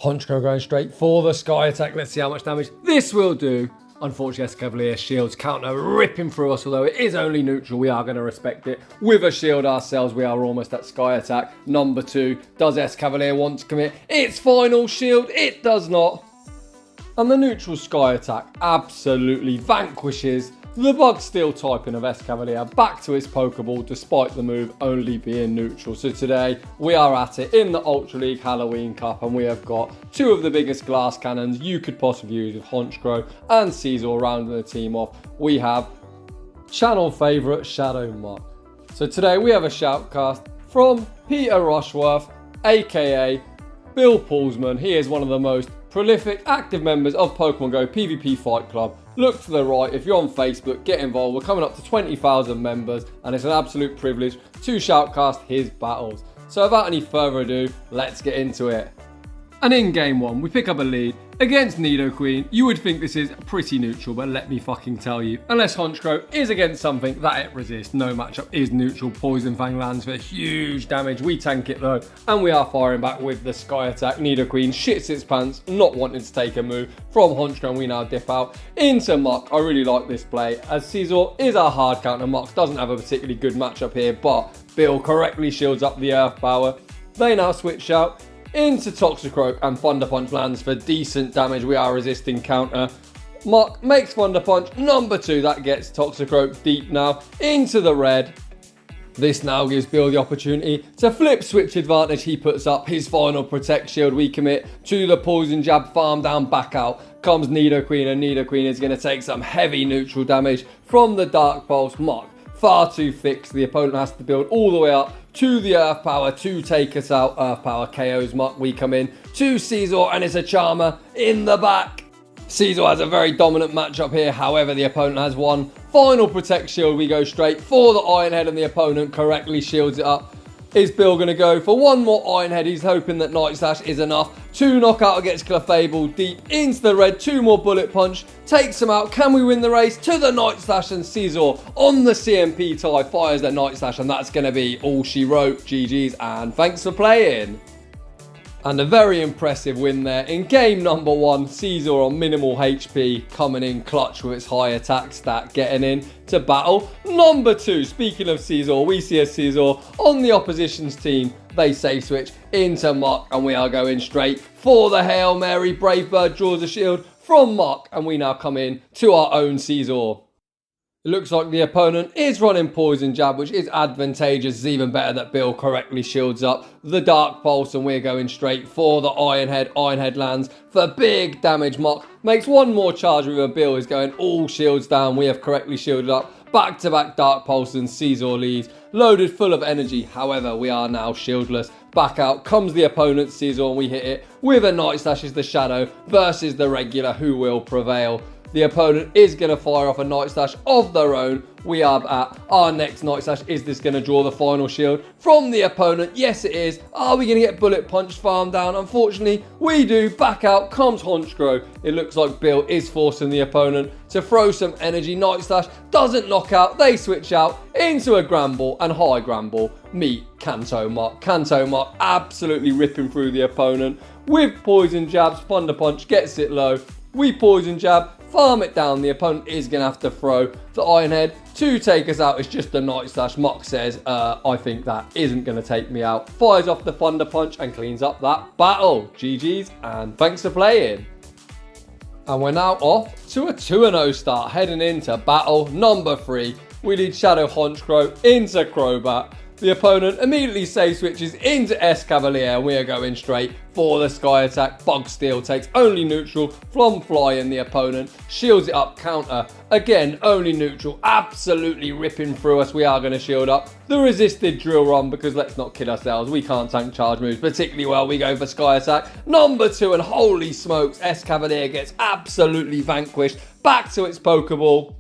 Honchkrow going straight for the Sky Attack. Let's see how much damage this will do. Unfortunately, Escavalier shields counter ripping through us, although it is only neutral. We are going to respect it. With a shield ourselves, we are almost at Sky Attack. Number 2, does Escavalier want to commit its final shield? It does not. And the neutral Sky Attack absolutely vanquishes the Bug Steel typing of Escavalier back to its Pokeball, despite the move only being neutral. So today we are at it in the Ultra League Halloween Cup, and we have got two of the biggest glass cannons you could possibly use with Honchkrow and Scizor rounding the team off. We have channel favourite Shadow Muk. So today we have a shoutcast from Peter Rushworth, aka Bill Paulsman. He is one of the most prolific active members of Pokemon Go PvP Fight Club. Look to the right if you're on Facebook, get involved. We're coming up to 20,000 members, and it's an absolute privilege to shoutcast his battles. So without any further ado, let's get into it. And in game 1, we pick up a lead against Nidoqueen. You would think this is pretty neutral, but let me fucking tell you, unless Honchkrow is against something that it resists, no matchup is neutral. Poison Fang lands for huge damage. We tank it though, and we are firing back with the Sky Attack. Nidoqueen shits its pants, not wanting to take a move from Honchkrow, and we now dip out into Muk. I really like this play, as Scizor is our hard counter. Muk doesn't have a particularly good matchup here, but Bill correctly shields up the Earth Power. They now switch out into Toxicroak, and Thunder Punch lands for decent damage. We are resisting counter. Muk makes Thunder Punch number 2. That gets Toxicroak deep now into the red. This now gives Bill the opportunity to flip switch advantage. He puts up his final Protect Shield. We commit to the Poison Jab, farm down, back out comes Nidoqueen, and Nidoqueen is going to take some heavy neutral damage from the Dark Pulse. Muk far too fixed. The opponent has to build all the way up to the Earth Power to take us out. Earth Power KOs Muk. We come in to Scizor, and it's a Charmer in the back. Scizor has a very dominant matchup here. However, the opponent has one final Protect Shield. We go straight for the Iron Head, and the opponent correctly shields it up. Is Bill going to go for one more Iron Head? He's hoping that Night Slash is enough to knock out against Clefable deep into the red. 2 more Bullet Punch takes him out. Can we win the race to the Night Slash? And Scizor on the CMP tie fires the Night Slash, and that's going to be all she wrote. GG's, and thanks for playing. And a very impressive win there in game number 1. Scizor on minimal HP, coming in clutch with its high attack stat, getting in to battle number 2. Speaking of Scizor, we see a Scizor on the opposition's team. They safe switch into Muk, and we are going straight for the Hail Mary. Brave Bird draws a shield from Muk, and we now come in to our own Scizor. It looks like the opponent is running Poison Jab, which is advantageous. It's even better that Bill correctly shields up the Dark Pulse, and we're going straight for the Iron Head. Iron Head lands for big damage. Muk makes one more charge with a Bill is going all shields down. We have correctly shielded up back-to-back Dark Pulse, and Scizor leaves loaded full of energy. However, we are now shieldless. Back out comes the opponent Scizor, and we hit it with a Night Slash as the Shadow versus the regular. Who will prevail? The opponent is going to fire off a Night Slash of their own. We are at our next Night Slash. Is this going to draw the final shield from the opponent? Yes, it is. Are we going to get Bullet Punch farm down? Unfortunately, we do. Back out comes Honchkrow. It looks like Bill is forcing the opponent to throw some energy. Night Slash doesn't knock out. They switch out into a Gramble, and high Gramble meet Kanto Muk. Kanto Muk absolutely ripping through the opponent with Poison Jabs. Thunder Punch gets it low. We Poison Jab, farm it down. The opponent is going to have to throw the Iron Head to take us out. It's just a Night Slash. Muk says, I think that isn't going to take me out. Fires off the Thunder Punch and cleans up that battle. GG's, and thanks for playing. And we're now off to a 2-0 start, heading into battle number 3. We lead Shadow Honchkrow into Crobat. The opponent immediately safe switches into Escavalier, and we are going straight for the Sky Attack. Bug Steel takes only neutral from Flying. The opponent shields it up, counter. Again, only neutral, absolutely ripping through us. We are going to shield up the resisted Drill Run, because let's not kid ourselves, we can't tank charge moves particularly well. We go for Sky Attack number 2, and holy smokes, Escavalier gets absolutely vanquished. Back to its Pokeball.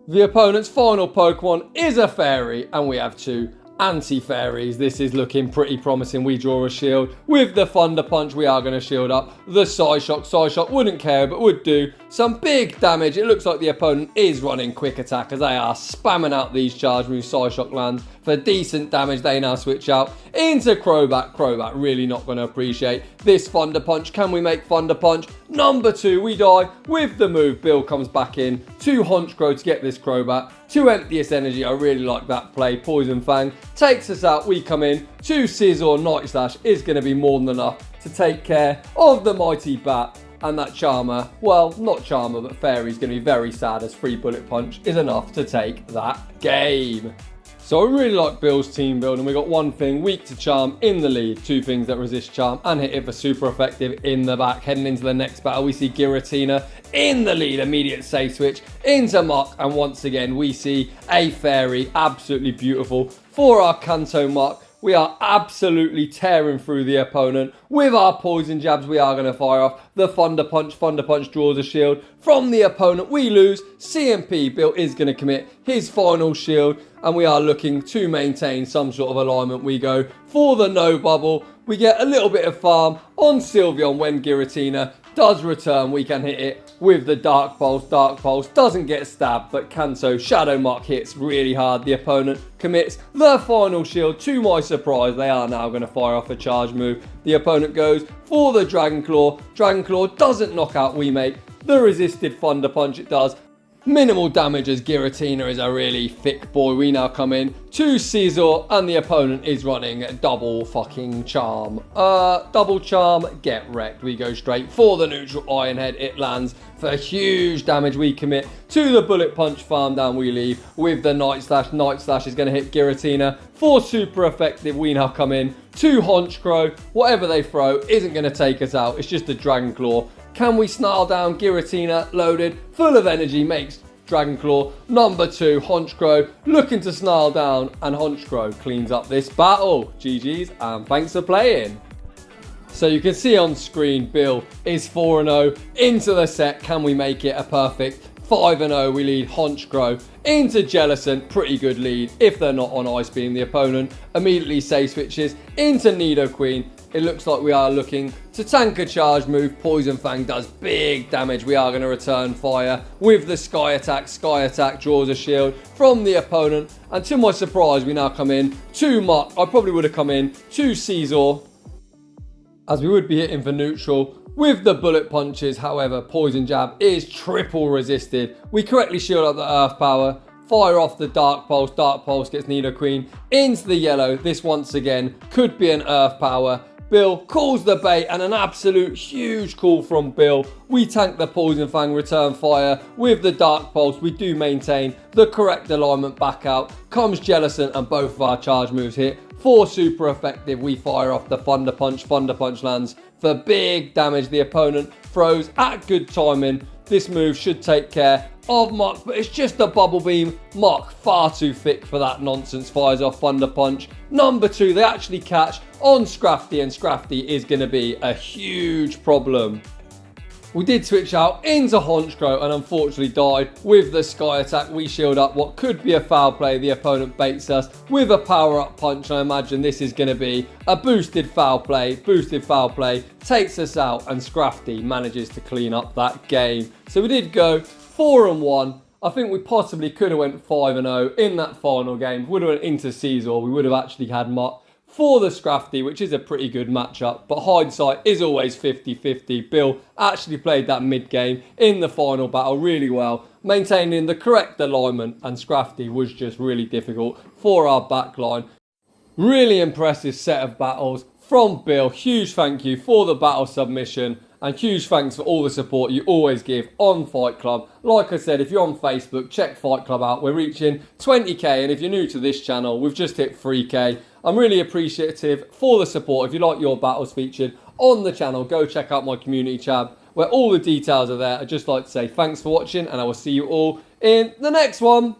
The opponent's final Pokemon is a Fairy, and we have 2 anti-fairies. This is looking pretty promising. We draw a shield with the Thunder Punch. We are going to shield up the Psyshock. Psyshock wouldn't care, but would do some big damage. It looks like the opponent is running Quick Attack, as they are spamming out these charge moves. Psyshock lands for decent damage. They now switch out into Crobat. Crobat really not going to appreciate this Thunder Punch. Can we make Thunder Punch? Number 2, we die with the move. Bill comes back in to Honchkrow to get this Crobat to empty its energy. I really like that play. Poison Fang takes us out. We come in to Scizor. Night Slash is going to be more than enough to take care of the mighty bat. And that Charmer, well, not Charmer, but Fairy's going to be very sad as 3 Bullet Punch is enough to take that game. So I really like Bill's team build, and we got one thing, weak to Charm in the lead, 2 things that resist Charm and hit it for super effective in the back. Heading into the next battle, we see Giratina in the lead, immediate safe switch into Muk, and once again we see a Fairy, absolutely beautiful for our Kanto Muk. We are absolutely tearing through the opponent. With our poison jabs, we are going to fire off the Thunder Punch. Thunder Punch draws a shield from the opponent. We lose. CMP, Bill is going to commit his final shield. And we are looking to maintain some sort of alignment. We go for the no bubble. We get a little bit of farm on Sylveon when Giratina does return. We can hit it with the Dark Pulse. Dark Pulse doesn't get stabbed, but Kanto Shadow Muk hits really hard. The opponent commits the final shield. To my surprise, they are now going to fire off a charge move. The opponent goes for the Dragon Claw. Dragon Claw doesn't knock out. We make the resisted Thunder Punch. It does minimal damage as Giratina is a really thick boy. We now come in to Scizor and the opponent is running double fucking charm. Double charm, get wrecked. We go straight for the neutral Iron Head. It lands for huge damage. We commit to the Bullet Punch, farm down. We leave with the Night Slash. Night Slash is going to hit Giratina for super effective. We now come in to Honchkrow. Whatever they throw isn't going to take us out. It's just a Dragon Claw. Can we snarl down? Giratina loaded, full of energy, makes Dragon Claw number 2. Honchkrow looking to snarl down, and Honchkrow cleans up this battle. GG's and thanks for playing. So you can see on screen, Bill is 4-0 into the set. Can we make it a perfect 5-0? We lead Honchkrow into Jellicent. Pretty good lead if they're not on Ice Beam. The opponent immediately safe switches into Nidoqueen. It looks like we are looking to tank a charge move. Poison Fang does big damage. We are going to return fire with the Sky Attack. Sky Attack draws a shield from the opponent. And to my surprise, we now come in to Muk. I probably would have come in to Scizor, as we would be hitting for neutral with the Bullet Punches. However, Poison Jab is triple resisted. We correctly shield up the Earth Power. Fire off the Dark Pulse. Dark Pulse gets Nidoqueen into the yellow. This once again could be an Earth Power. Bill calls the bait, and an absolute huge call from Bill. We tank the Poison Fang, return fire with the Dark Pulse. We do maintain the correct alignment. Back out comes Jellicent, and both of our charge moves hit for super effective. We fire off the Thunder Punch. Thunder Punch lands for big damage. The opponent throws at good timing. This move should take care of Muk, but it's just a bubble beam. Muk far too thick for that nonsense. Fires off Thunder Punch number 2. They actually catch on Scrafty, and Scrafty is going to be a huge problem. We did switch out into Honchkrow and unfortunately died with the Sky Attack. We shield up what could be a foul play. The opponent baits us with a power-up punch. I imagine this is going to be a boosted foul play. Boosted foul play takes us out, and Scrafty manages to clean up that game. So we did go 4-1. I think we possibly could have went 5-0 in that final game. Would have went into Scizor. We would have actually had Muk for the Scrafty, which is a pretty good matchup, but hindsight is always 50-50. Bill actually played that mid-game in the final battle really well, maintaining the correct alignment, and Scrafty was just really difficult for our backline. Really impressive set of battles from Bill. Huge thank you for the battle submission, and huge thanks for all the support you always give on Fight Club. Like I said, if you're on Facebook, check Fight Club out. We're reaching 20k, and if you're new to this channel, we've just hit 3k. I'm really appreciative for the support. If you like your battles featured on the channel, go check out my community tab where all the details are there. I'd just like to say thanks for watching, and I will see you all in the next one.